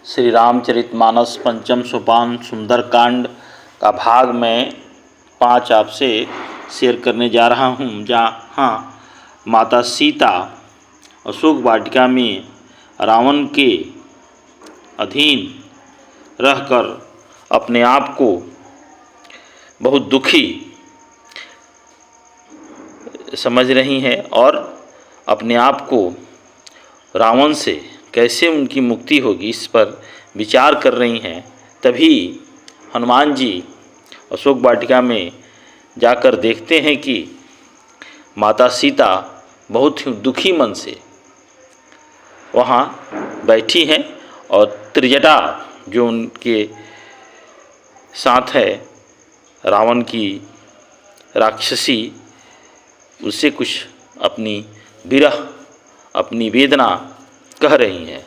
श्री रामचरितमानस पंचम सोपान सुंदरकांड का भाग मैं 5 आपसे शेयर करने जा रहा हूँ, जहाँ माता सीता अशोक वाटिका में रावण के अधीन रहकर अपने आप को बहुत दुखी समझ रही हैं और अपने आप को रावण से कैसे उनकी मुक्ति होगी इस पर विचार कर रही हैं। तभी हनुमान जी अशोक वाटिका में जाकर देखते हैं कि माता सीता बहुत ही दुखी मन से वहाँ बैठी हैं और त्रिजटा जो उनके साथ है रावण की राक्षसी, उससे कुछ अपनी विरह अपनी वेदना कह रही हैं।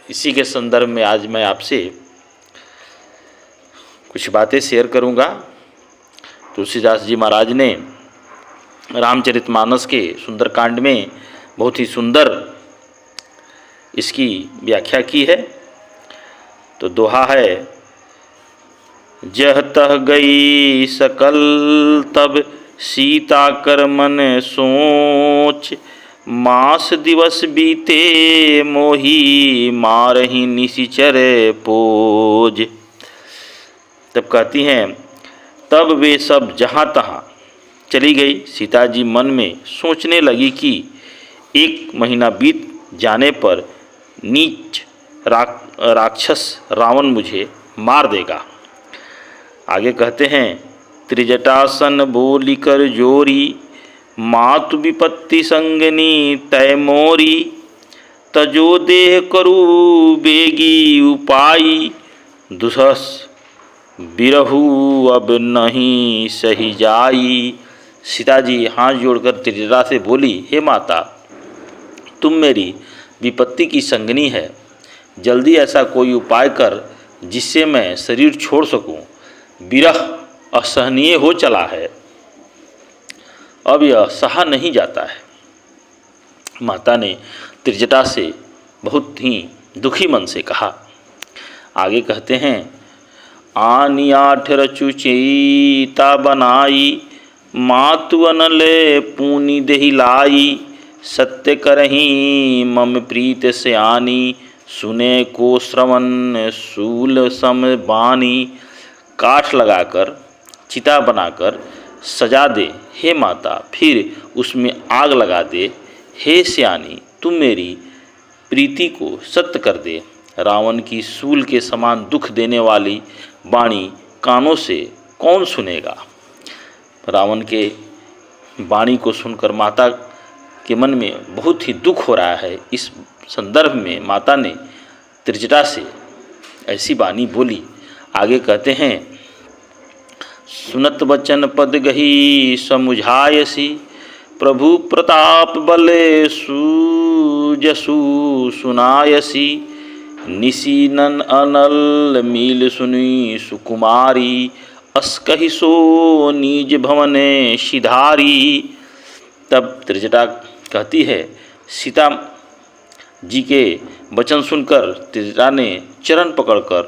इसी के संदर्भ में आज मैं आपसे कुछ बातें शेयर करूंगा। तुलसीदास जी महाराज ने रामचरितमानस के सुंदरकांड में बहुत ही सुंदर इसकी व्याख्या की है। तो दोहा है, जह तह गई सकल तब सीता कर मन सोच, मास दिवस बीते मोही मारही निशिचर पोज। तब कहती हैं, तब वे सब जहाँ तहाँ चली गई। सीता जी मन में सोचने लगी कि 1 महीना बीत जाने पर नीच राक्षस रावण मुझे मार देगा। आगे कहते हैं, त्रिजटासन बोली कर जोरी, मातु विपत्ति संगनी तय मोरी, तजो देह करु बेगी उपाई, दुसस बिरहु अब नहीं सही जाई। सीता जी हाथ जोड़कर त्रिजटा से बोली, हे माता, तुम मेरी विपत्ति की संगनी है, जल्दी ऐसा कोई उपाय कर जिससे मैं शरीर छोड़ सकूं। विरह असहनीय हो चला है, अब यह सहा नहीं जाता है। माता ने त्रिजटा से बहुत ही दुखी मन से कहा। आगे कहते हैं, आनी 8 रचु चेता बनाई, मातु अनले पूनी देहि लाई, सत्य करही मम प्रीत सयानी, सुने को श्रवण शूल सम बानी। काठ लगाकर चिता बनाकर सजा दे हे माता, फिर उसमें आग लगा दे हे सयानी, तुम मेरी प्रीति को सत्य कर दे। रावण की सूल के समान दुख देने वाली वाणी कानों से कौन सुनेगा। रावण के वाणी को सुनकर माता के मन में बहुत ही दुख हो रहा है। इस संदर्भ में माता ने त्रिजटा से ऐसी वाणी बोली। आगे कहते हैं, सुनत वचन पद गही समुझायसी, प्रभु प्रताप बले सुजसु सुनायसी, निशीनन अनल मील सुनी सुकुमारी, अस्कहि सो निज भवने सिधारी। तब त्रिजटा कहती है, सीता जी के वचन सुनकर त्रिजटा ने चरण पकड़कर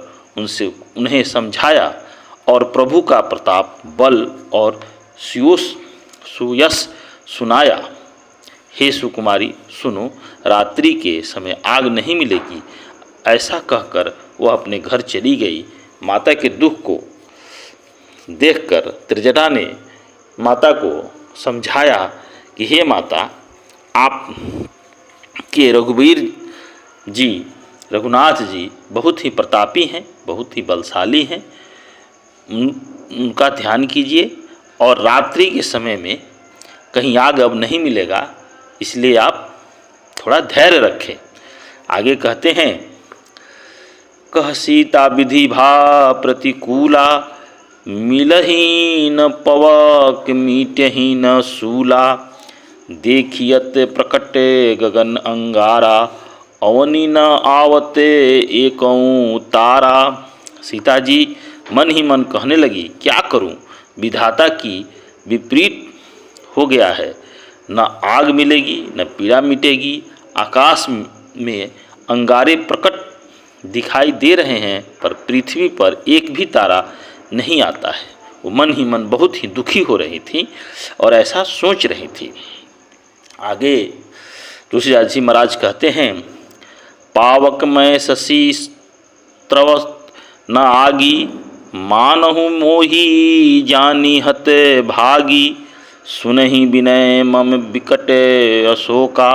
उन्हें समझाया और प्रभु का प्रताप बल और सुयश सुनाया। हे सुकुमारी, सुनो, रात्रि के समय आग नहीं मिलेगी। ऐसा कहकर वह अपने घर चली गई। माता के दुख को देखकर त्रिजटा ने माता को समझाया कि हे माता, आप के रघुनाथ जी बहुत ही प्रतापी हैं, बहुत ही बलशाली हैं, उनका ध्यान कीजिए और रात्रि के समय में कहीं आग अब नहीं मिलेगा, इसलिए आप थोड़ा धैर्य रखें। आगे कहते हैं, कह सीता विधि भा प्रतिकूला, मिलही न पवक मीटही न सूला, देखियत प्रकटे गगन अंगारा, अवनी न आवते एकौ तारा। सीता जी मन ही मन कहने लगी, क्या करूं, विधाता की विपरीत हो गया है, न आग मिलेगी न पीड़ा मिटेगी। आकाश में अंगारे प्रकट दिखाई दे रहे हैं, पर पृथ्वी पर एक भी तारा नहीं आता है। वो मन ही मन बहुत ही दुखी हो रही थी और ऐसा सोच रही थी। आगे तुलसीदास जी महाराज कहते हैं, पावक मैं शशि स्त्रवत न आगी, मानहु मोही जानी हत भागी, सुनहि विनय मम विकट अशोका,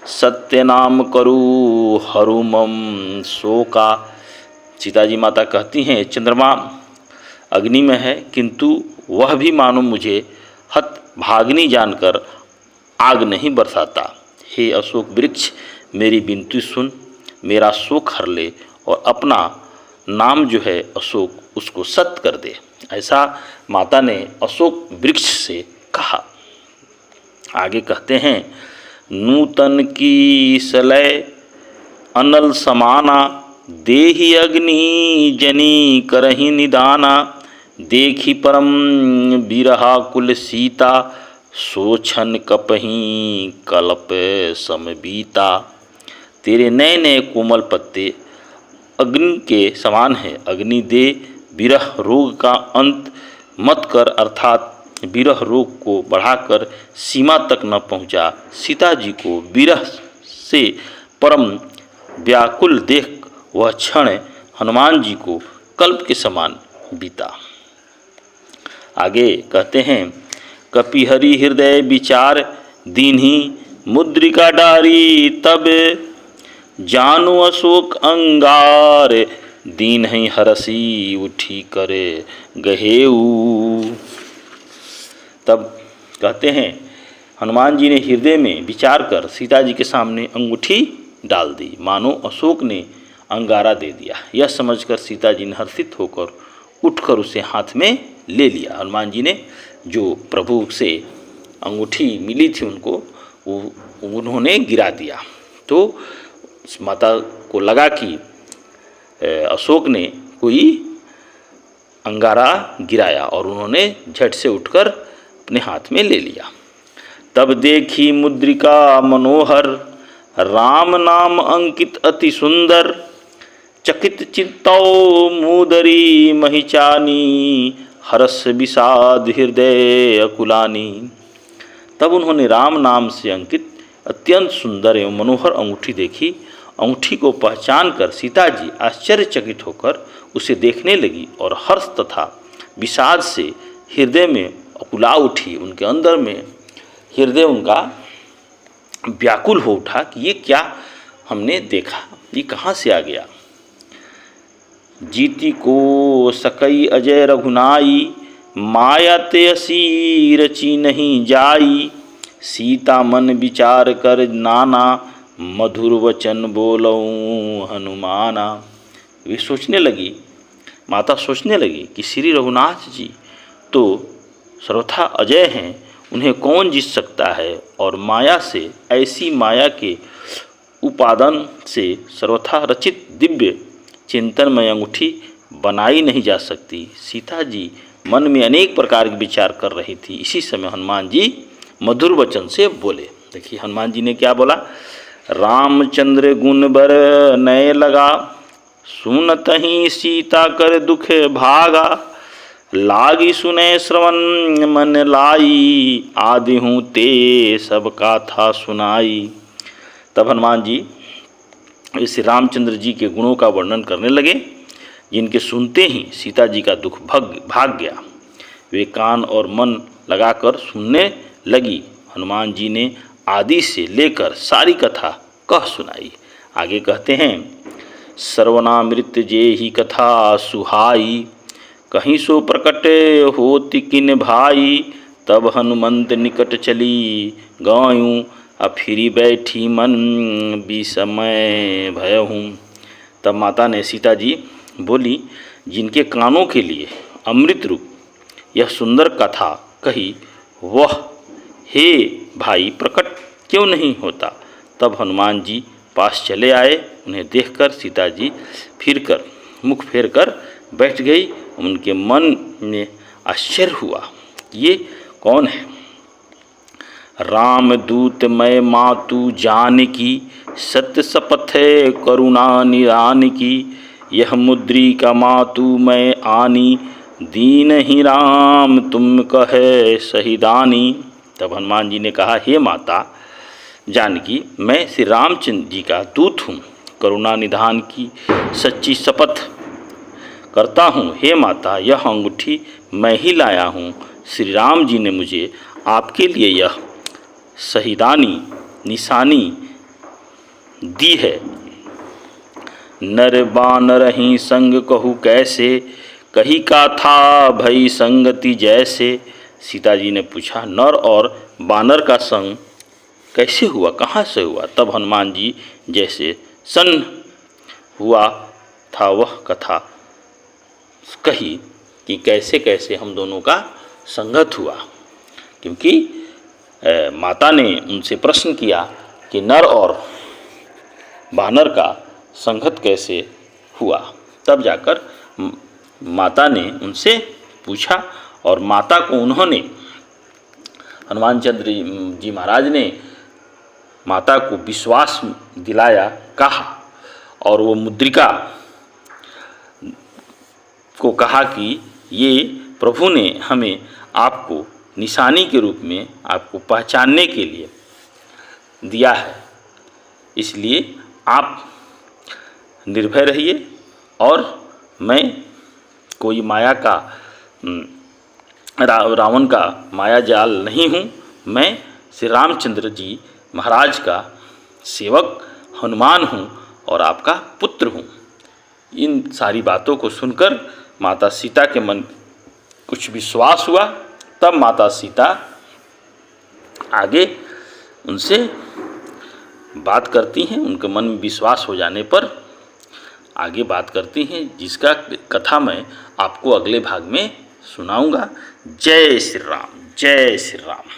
सत्य नाम करू हरू मम शोका। सीताजी माता कहती हैं, चंद्रमा अग्नि में है, किंतु वह भी मानो मुझे हत भागनी जानकर आग नहीं बरसाता। हे अशोक वृक्ष, मेरी विनती सुन, मेरा शोक हर ले और अपना नाम जो है अशोक, उसको सत्य कर दे। ऐसा माता ने अशोक वृक्ष से कहा। आगे कहते हैं, नूतन की सलय अनल समाना, देहि अग्नि जनी करहि निदाना, देखी परम बिरहा कुल सीता, सोछन कपही कल्प समबीता। तेरे नए नए कोमल पत्ते अग्नि के समान है, अग्नि दे विरह रोग का अंत मत कर, अर्थात विरह रोग को बढ़ाकर सीमा तक न पहुंचा। सीता जी को विरह से परम व्याकुल देख वह क्षण हनुमान जी को कल्प के समान बीता। आगे कहते हैं, कपिहरि हृदय विचार दीन्ही, मुद्रिका डारी तब जानु अशोक अंगार, दीन ही हरसी उठी करे गहेऊ। तब कहते हैं, हनुमान जी ने हृदय में विचार कर सीता जी के सामने अंगूठी डाल दी, मानो अशोक ने अंगारा दे दिया। यह समझकर सीता जी ने हर्षित होकर उठकर उसे हाथ में ले लिया। हनुमान जी ने जो प्रभु से अंगूठी मिली थी उनको, वो उन्होंने गिरा दिया। तो माता को लगा कि अशोक ने कोई अंगारा गिराया और उन्होंने झट से उठकर अपने हाथ में ले लिया। तब देखी मुद्रिका मनोहर, राम नाम अंकित अति सुंदर, चकित चित्तौ मूदरी महिचानी, हरस विषाद हृदय अकुलानी। तब उन्होंने राम नाम से अंकित अत्यंत सुंदर एवं मनोहर अंगूठी देखी। अंगूठी को पहचान कर सीता जी आश्चर्यचकित होकर उसे देखने लगी और हर्ष तथा विषाद से हृदय में अकुला उठी। उनके अंदर में हृदय उनका व्याकुल हो उठा कि ये क्या हमने देखा, ये कहाँ से आ गया। जीती को सकई अजय रघुनाई, माया ते असी रची नहीं जाई, सीता मन विचार कर नाना, मधुर वचन बोलऊं हनुमाना। वे सोचने लगी, माता सोचने लगी कि श्री रघुनाथ जी तो सर्वथा अजय हैं, उन्हें कौन जीत सकता है, और माया से, ऐसी माया के उपादान से सर्वथा रचित दिव्य चिंतनमय अंगूठी बनाई नहीं जा सकती। सीता जी मन में अनेक प्रकार के विचार कर रही थी। इसी समय हनुमान जी मधुर वचन से बोले। देखिए हनुमान जी ने क्या बोला, रामचंद्र गुण बर नय लगा, सुनत ही सीता कर दुख भागा, लागी सुने श्रवण मन लाई, आदि हूँ ते सब गाथा सुनाई। तब हनुमान जी इस रामचंद्र जी के गुणों का वर्णन करने लगे, जिनके सुनते ही सीता जी का दुख भाग गया। वे कान और मन लगाकर सुनने लगी। हनुमान जी ने आदि से लेकर सारी कथा कह सुनाई। आगे कहते हैं, सर्वनामृत जे ही कथा सुहाई, कहीं सो प्रकट होति किन भाई, तब हनुमंत निकट चली गायूं, अब फिरी बैठी मन विस्मय भयहूँ। तब माता ने सीता जी बोली, जिनके कानों के लिए अमृत रूप यह सुंदर कथा कही, वह हे भाई प्रकट क्यों नहीं होता। तब हनुमान जी पास चले आए। उन्हें देखकर सीता जी फिरकर मुख फेर कर बैठ गई। उनके मन में आश्चर्य हुआ, ये कौन है। राम दूत मैं मातु जानकी, सत्य शपथ है करुणा निदान की। यह मुद्रिका मातु मैं आनी, दीन ही राम तुम कहे सहिदानी। तब हनुमान जी ने कहा, हे माता जानकी, मैं श्री रामचंद्र जी का दूत हूँ, करुणा निधान की सच्ची शपथ करता हूँ। हे माता, यह अंगूठी मैं ही लाया हूँ। श्री राम जी ने मुझे आपके लिए यह शहीदानी निशानी दी है। नर बानर ही संग कहू कैसे, कही का था भई संगति जैसे। सीता जी ने पूछा, नर और बानर का संग कैसे हुआ, कहाँ से हुआ? तब हनुमान जी जैसे सन्न हुआ था वह कथा कही कि कैसे कैसे हम दोनों का संगत हुआ। क्योंकि माता ने उनसे प्रश्न किया कि नर और बानर का संगत कैसे हुआ। तब जाकर माता ने उनसे पूछा और माता को उन्होंने, हनुमान चंद्र जी महाराज ने माता को विश्वास दिलाया, कहा, और वो मुद्रिका को कहा कि ये प्रभु ने हमें आपको निशानी के रूप में आपको पहचानने के लिए दिया है, इसलिए आप निर्भय रहिए और मैं कोई माया का रावण का माया जाल नहीं हूँ। मैं श्री रामचंद्र जी महाराज का सेवक हनुमान हूँ और आपका पुत्र हूँ। इन सारी बातों को सुनकर माता सीता के मन कुछ विश्वास हुआ। तब माता सीता आगे उनसे बात करती हैं, उनके मन में विश्वास हो जाने पर आगे बात करती हैं, जिसका कथा मैं आपको अगले भाग में सुनाऊंगा। जय श्री राम, जय श्री राम।